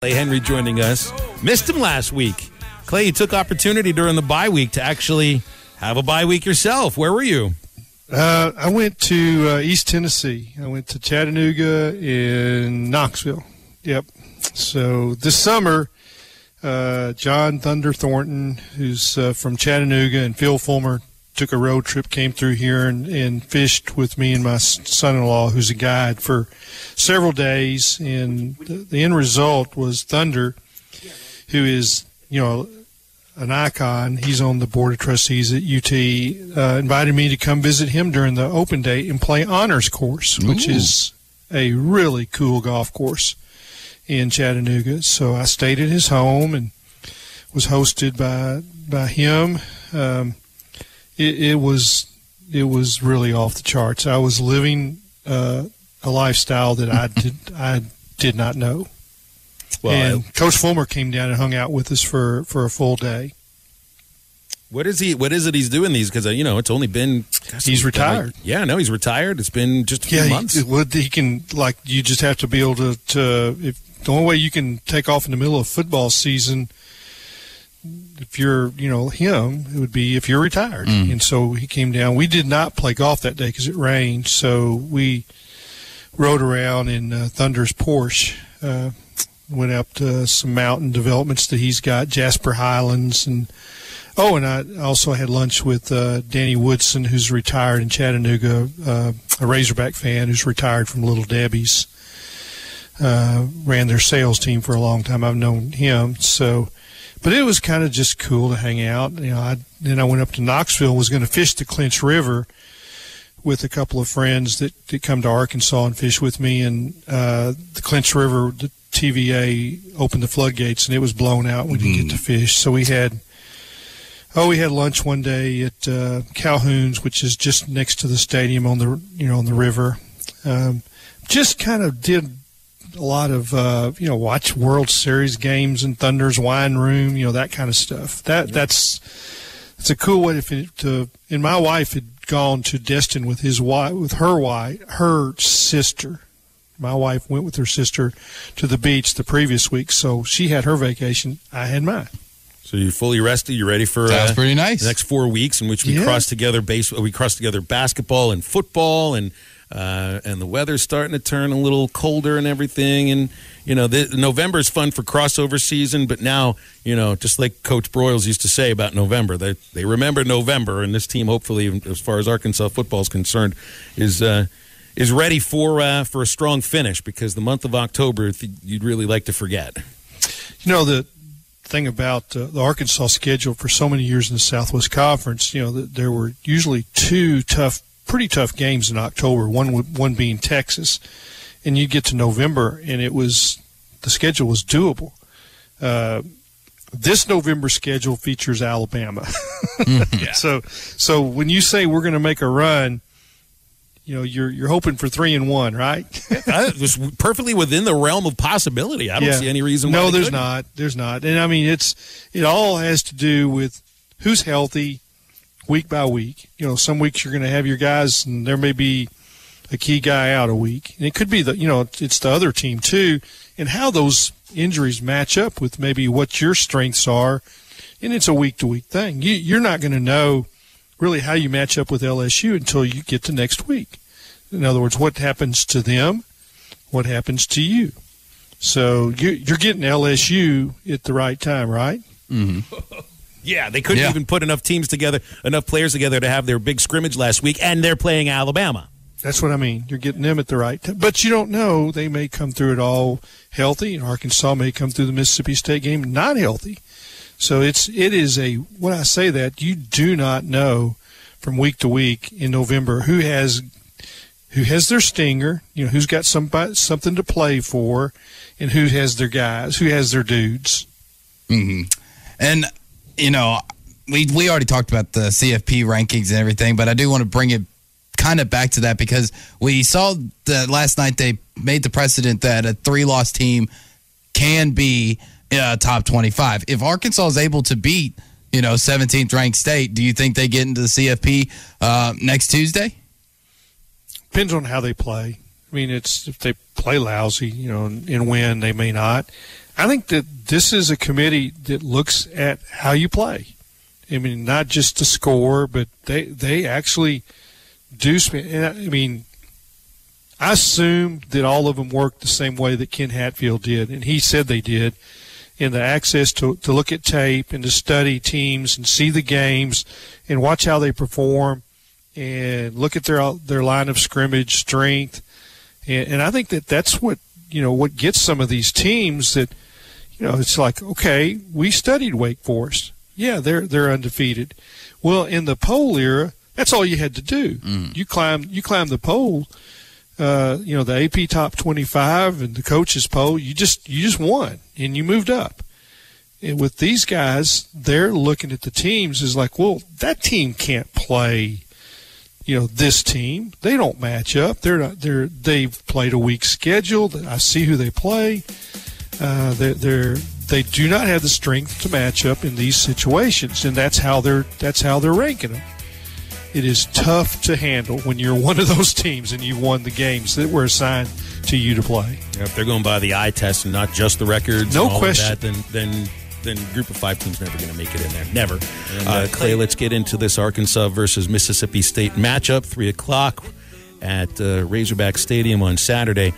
Clay Henry joining us. Missed him last week. Clay, you took opportunity during the bye week to actually have a bye week yourself. Where were you? I went to East Tennessee. I went to Chattanooga and Knoxville. Yep. So this summer, John Thunder Thornton, who's from Chattanooga, and Phil Fulmer took a road trip, came through here and fished with me and my son-in-law, who's a guide, for several days. And the end result was Thunder, who is, an icon. He's on the board of trustees at UT, invited me to come visit him during the open day and play honors course, which is a really cool golf course in Chattanooga. So I stayed at his home and was hosted by him. It was really off the charts. I was living a lifestyle that I did not know. Well, and Coach Fulmer came down and hung out with us for a full day. What is it he's doing these? Because it's only been he's retired. He's retired. It's been just a few months. He can, you just have to be able to if the only way you can take off in the middle of football season, if you're him, it would be if you're retired. And so he came down. We did not play golf that day because it rained, so we rode around in Thunder's Porsche. Went up to some mountain developments that he's got, Jasper Highlands, and I also had lunch with Danny Woodson, who's retired in Chattanooga, a Razorback fan who's retired from Little Debbie's. Ran their sales team for a long time. I've known him, but it was kind of just cool to hang out. Then I went up to Knoxville, was going to fish the Clinch River with a couple of friends that come to Arkansas and fish with me, and the Clinch River, the TVA opened the floodgates and it was blown out. We didn't get to fish, so we had lunch one day at Calhoun's, which is just next to the stadium on the river. Just kind of did a lot of watch World Series games in Thunder's wine room, that kind of stuff. It's a cool way and my wife had gone to Destin with her sister. My wife went with her sister to the beach the previous week, so she had her vacation. I had mine. So you're fully rested. You're ready for that's pretty nice. The next 4 weeks in which we cross together basketball and football, and the weather's starting to turn a little colder and everything. And November is fun for crossover season, but now just like Coach Broyles used to say about November, they remember November, and this team, hopefully, as far as Arkansas football is concerned, is ready for a strong finish, because the month of October you'd really like to forget. The thing about the Arkansas schedule for so many years in the Southwest Conference, that there were usually two pretty tough games in October, one being Texas, and you get to November and the schedule was doable. This November schedule features Alabama. Yeah. So when you say we're going to make a run, you're hoping for 3-1, right? It was perfectly within the realm of possibility. I don't see any reason why. No, there's not. There's not. And I mean, it all has to do with who's healthy week by week. Some weeks you're going to have your guys, and there may be a key guy out a week. And it could be it's the other team too, and how those injuries match up with maybe what your strengths are. And it's a week-to-week thing. You're not going to know really how you match up with LSU until you get to next week. In other words, what happens to them, what happens to you. So you're getting LSU at the right time, right? Mm-hmm. Yeah, they couldn't even put enough players together to have their big scrimmage last week, and they're playing Alabama. That's what I mean. You're getting them at the right time. But you don't know. They may come through it all healthy, and Arkansas may come through the Mississippi State game not healthy. So when I say that, you do not know from week to week in November who has their stinger, who's got something to play for, and who has their guys, who has their dudes. Mm-hmm. And, we already talked about the CFP rankings and everything, but I do want to bring it kind of back to that, because we saw that last night they made the precedent that a 3-loss team can be top 25. If Arkansas is able to beat, 17th ranked State, do you think they get into the CFP next Tuesday? Depends on how they play. I mean, if they play lousy, and win, they may not. I think that this is a committee that looks at how you play. I mean, not just the score, but they actually do spend. I mean, I assume that all of them work the same way that Ken Hatfield did, and he said they did, in the access to look at tape and to study teams and see the games and watch how they perform and look at their line of scrimmage strength. And I think that that's what gets some of these teams that, it's like, okay, we studied Wake Forest. Yeah, they're undefeated. Well, in the poll era, that's all you had to do. You climb the poll, the AP top 25 and the coaches poll. You just won and you moved up. And with these guys, they're looking at the teams as like, well, that team can't play. This team, they don't match up. They've played a weak schedule. I see who they play. They do not have the strength to match up in these situations, and that's how they're ranking them. It is tough to handle when you're one of those teams and you won the games that were assigned to you to play. Yeah, if they're going by the eye test and not just the records, no and all question. Of that, then Group of 5 team's never going to make it in there. Never. And, Clay, let's get into this Arkansas versus Mississippi State matchup, 3 o'clock at Razorback Stadium on Saturday.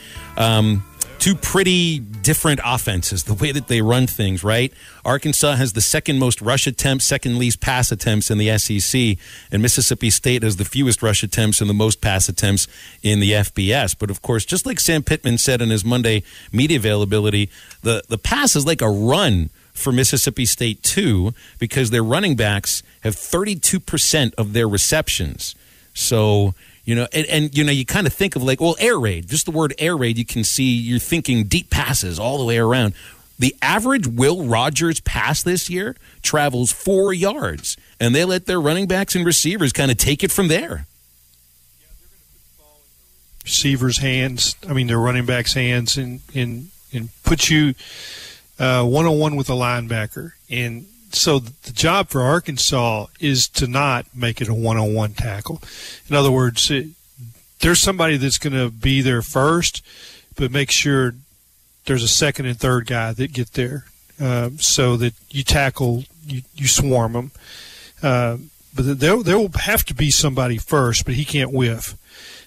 Two pretty different offenses, the way that they run things, right? Arkansas has the second most rush attempts, second least pass attempts in the SEC, and Mississippi State has the fewest rush attempts and the most pass attempts in the FBS. But, of course, just like Sam Pittman said in his Monday media availability, the pass is like a run for Mississippi State, too, because their running backs have 32% of their receptions. So, you kind of think of like, well, air raid, just the word air raid, you can see you're thinking deep passes all the way around. The average Will Rogers pass this year travels 4 yards, and they let their running backs and receivers kind of take it from there. Receivers' hands, their running backs' hands, and put you one-on-one with a linebacker. And so the job for Arkansas is to not make it a one-on-one tackle. In other words, there's somebody that's going to be there first, but make sure there's a second and third guy that get there so that you tackle, you swarm them. But there will have to be somebody first, but he can't whiff.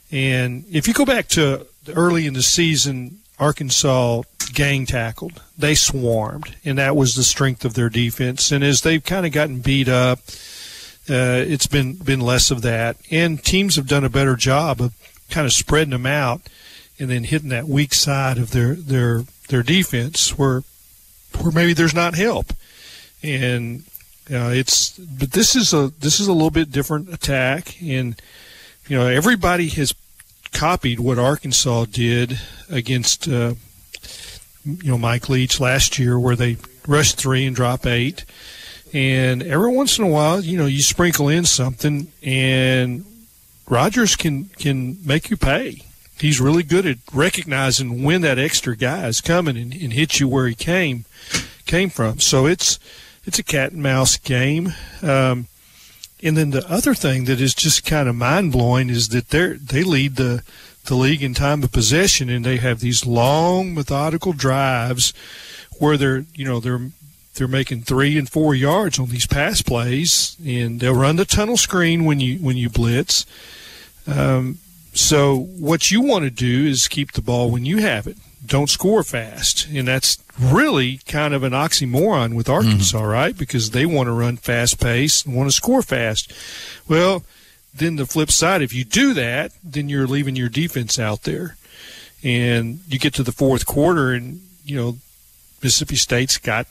And if you go back to early in the season, Arkansas gang tackled. They swarmed, and that was the strength of their defense. And as they've kind of gotten beat up, it's been less of that. And teams have done a better job of kind of spreading them out and then hitting that weak side of their defense where maybe there's not help. And but this is a little bit different attack, and everybody has copied what Arkansas did against Mike Leach last year, where they rush 3 and drop 8. And every once in a while, you sprinkle in something, and Rogers can make you pay. He's really good at recognizing when that extra guy is coming and hit you where he came from. So it's a cat and mouse game. And then the other thing that is just kind of mind-blowing is that they lead the league in time of possession, and they have these long, methodical drives where they're making 3 and 4 yards on these pass plays, and they'll run the tunnel screen when you blitz. So what you want to do is keep the ball when you have it. Don't score fast, and that's really kind of an oxymoron with Arkansas, right? Because they want to run fast pace and want to score fast. Well, then the flip side, if you do that, then you're leaving your defense out there, and you get to the fourth quarter, and Mississippi State's got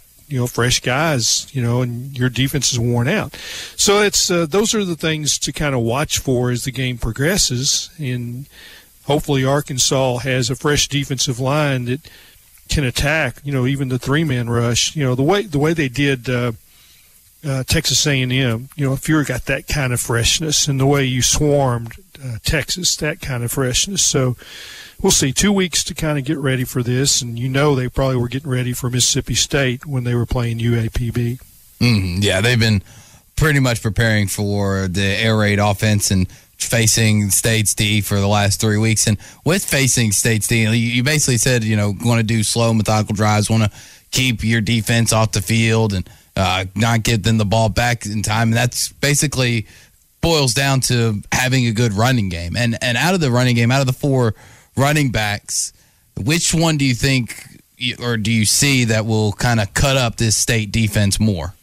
fresh guys, and your defense is worn out. So it's those are the things to kind of watch for as the game progresses, and hopefully Arkansas has a fresh defensive line that can attack, even the 3-man rush. The way they did Texas A&M, if you've got that kind of freshness, and the way you swarmed Texas, that kind of freshness. So we'll see. 2 weeks to kind of get ready for this, and they probably were getting ready for Mississippi State when they were playing UAPB. Yeah, they've been pretty much preparing for the air raid offense and facing State's D for the last 3 weeks. And with facing State's D, you basically said, want to do slow, methodical drives, want to keep your defense off the field and not get them the ball back in time. And that's basically boils down to having a good running game. And out of the running game, out of the 4 running backs, which one do you think or do you see that will kind of cut up this state defense more?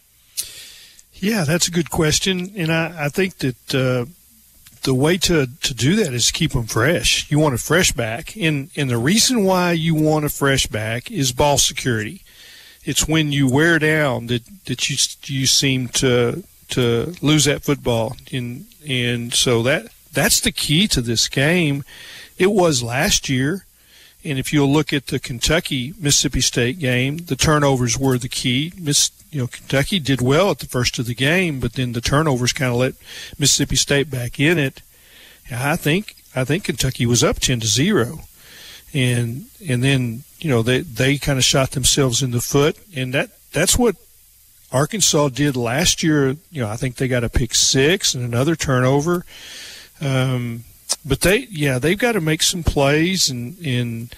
Yeah, that's a good question. And I think that the way to do that is to keep them fresh. You want a fresh back. And the reason why you want a fresh back is ball security. It's when you wear down that you seem to lose that football. And so that's the key to this game. It was last year. And if you'll look at the Kentucky-Mississippi State game, the turnovers were the key. Kentucky did well at the first of the game, but then the turnovers kind of let Mississippi State back in it. I think Kentucky was up 10-0, and then they kind of shot themselves in the foot, and that's what Arkansas did last year. I think they got a pick 6 and another turnover. But they've got to make some plays, and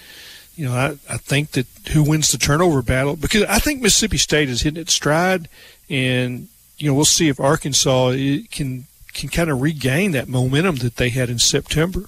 I think that who wins the turnover battle, because I think Mississippi State is hitting its stride, and we'll see if Arkansas can kind of regain that momentum that they had in September.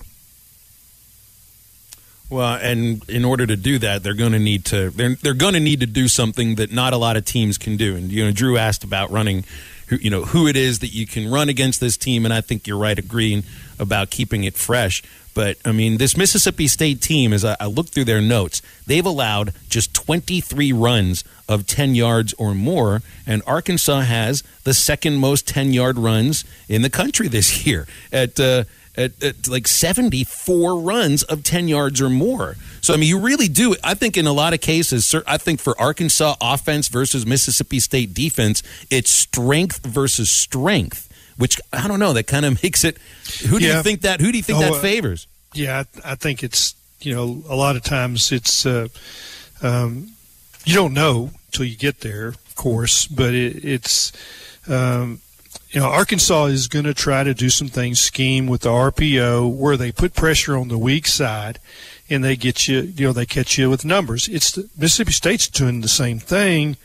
Well, and in order to do that, they're going to need to do something that not a lot of teams can do. And Drew asked about running, who it is that you can run against this team, and I think you're right agreeing about keeping it fresh. But, this Mississippi State team, as I look through their notes, they've allowed just 23 runs of 10 yards or more, and Arkansas has the second most 10-yard runs in the country this year at like 74 runs of 10 yards or more. So, you really do. I think in a lot of cases, I think for Arkansas offense versus Mississippi State defense, it's strength versus strength, which I don't know. That kind of makes it. Who do you think that favors? Yeah, I think it's a lot of times it's you don't know till you get there, of course, but it's. Arkansas is going to try to do some things, scheme with the RPO, where they put pressure on the weak side, and they get you. They catch you with numbers. Mississippi State's doing the same thing,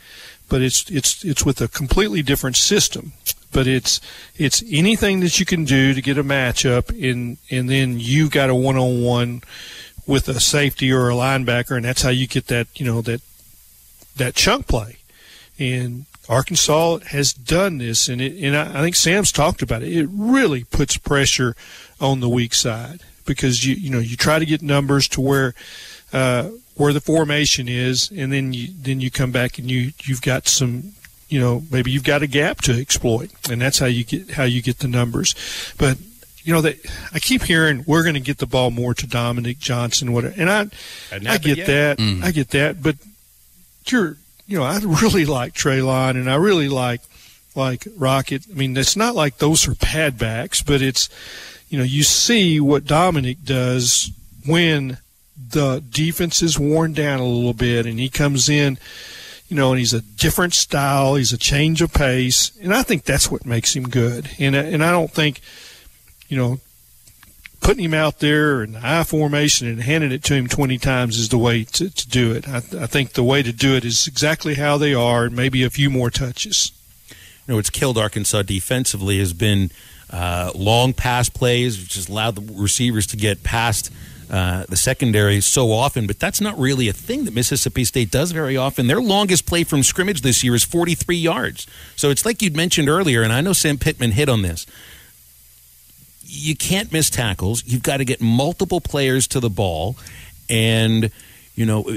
but it's with a completely different system. But it's anything that you can do to get a matchup, and then you got a one-on-one with a safety or a linebacker, and that's how you get that that chunk play. And Arkansas has done this, and I think Sam's talked about it. It really puts pressure on the weak side, because you try to get numbers to where the formation is, and then you come back and you've got some. Maybe you've got a gap to exploit, and that's how you get the numbers. But I keep hearing we're going to get the ball more to Dominic Johnson, whatever, and I get that. I get that, but I really like Treylon, and I really like Rocket. It's not like those are bad backs, but it's you see what Dominic does when the defense is worn down a little bit, and he comes in. And he's a different style. He's a change of pace, and I think that's what makes him good. And I don't think, putting him out there in the I formation and handing it to him 20 times is the way to do it. I think the way to do it is exactly how they are, and maybe a few more touches. What's killed Arkansas defensively has been long pass plays, which has allowed the receivers to get past the secondary so often, but that's not really a thing that Mississippi State does very often. Their longest play from scrimmage this year is 43 yards. So it's like you'd mentioned earlier, and I know Sam Pittman hit on this. You can't miss tackles. You've got to get multiple players to the ball. And,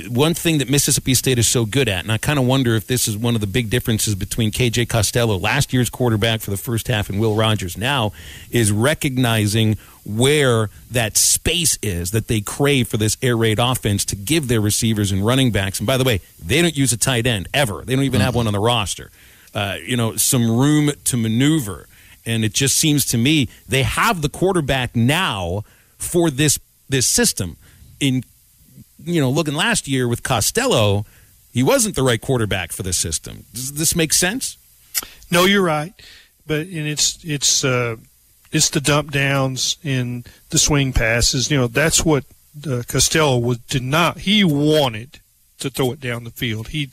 one thing that Mississippi State is so good at, and I kind of wonder if this is one of the big differences between KJ Costello, last year's quarterback for the first half, and Will Rogers now, is recognizing where that space is that they crave for this air raid offense to give their receivers and running backs. And by the way, they don't use a tight end ever. They don't even have one on the roster. Some room to maneuver. And it just seems to me they have the quarterback now for this system. Looking last year with Costello, he wasn't the right quarterback for this system. Does this make sense? No, you're right. But it's the dump downs and the swing passes. That's what Costello did not. He wanted to throw it down the field. He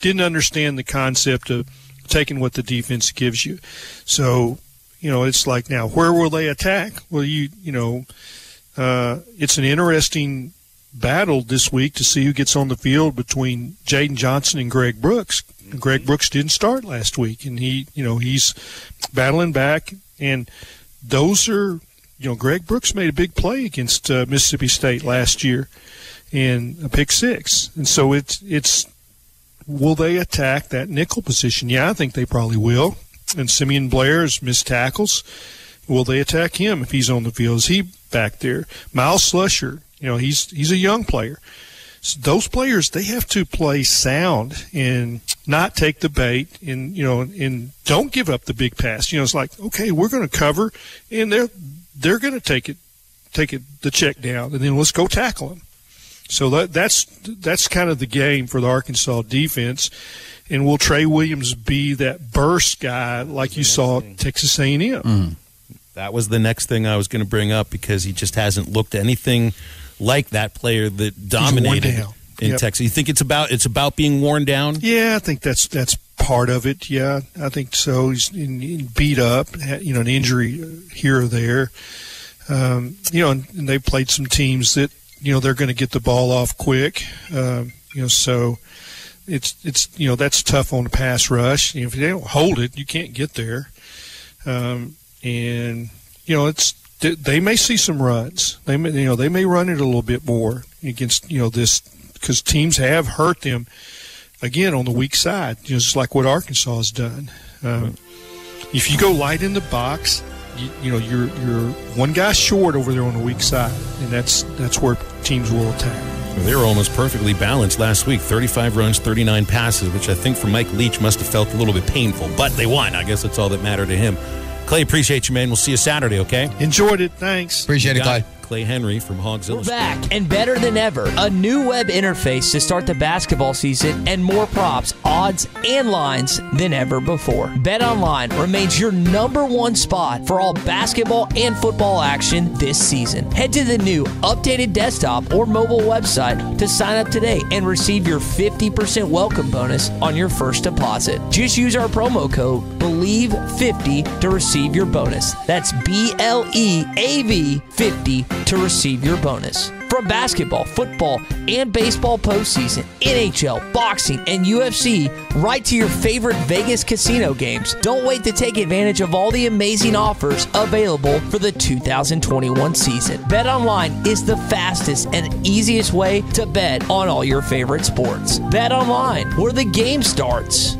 didn't understand the concept of taking what the defense gives you. So, it's like, now, where will they attack? Well, it's an interesting battle this week to see who gets on the field between Jaden Johnson and Greg Brooks. Greg Brooks didn't start last week, and he's battling back. And those are, Greg Brooks made a big play against Mississippi State last year in a pick six. And so it's will they attack that nickel position? Yeah, I think they probably will. And Simeon Blair has missed tackles. Will they attack him if he's on the field? Is he back there? Miles Slusher, he's a young player. So those players, they have to play sound and not take the bait and don't give up the big pass. It's like, okay, we're going to cover, and they're going to take the check down, and then let's go tackle them. So that's kind of the game for the Arkansas defense. And will Trey Williams be that burst guy like you saw at Texas A&M? Mm. That was the next thing I was going to bring up, because he just hasn't looked anything like that player that dominated in Texas. You think it's about being worn down? Yeah, I think that's part of it. Yeah, I think so. He's beat up, an injury here or there. And they played some teams that they're going to get the ball off quick. So it's that's tough on the pass rush. If they don't hold it, you can't get there. They may see some runs. They may run it a little bit more against this, because teams have hurt them again on the weak side, just like what Arkansas has done. If you go light in the box, you're one guy short over there on the weak side, and that's where teams will attack. They were almost perfectly balanced last week. 35 runs, 39 passes, which I think for Mike Leach must have felt a little bit painful, but they won. I guess that's all that mattered to him. Clay, appreciate you, man. We'll see you Saturday, okay? Enjoyed it. Thanks. Appreciate it, Clay. Clay Henry from Hogs We're Illustrated. back and better than ever. A new web interface to start the basketball season, and more props, odds, and lines than ever before. BetOnline remains your #1 spot for all basketball and football action this season. Head to the new updated desktop or mobile website to sign up today and receive your 50% welcome bonus on your first deposit. Just use our promo code BELIEVE50 to receive your bonus. That's BLEAV 50 to receive your bonus. From basketball, football, and baseball postseason, NHL, boxing, and UFC, right to your favorite Vegas casino games. Don't wait to take advantage of all the amazing offers available for the 2021 season. BetOnline is the fastest and easiest way to bet on all your favorite sports. BetOnline, where the game starts.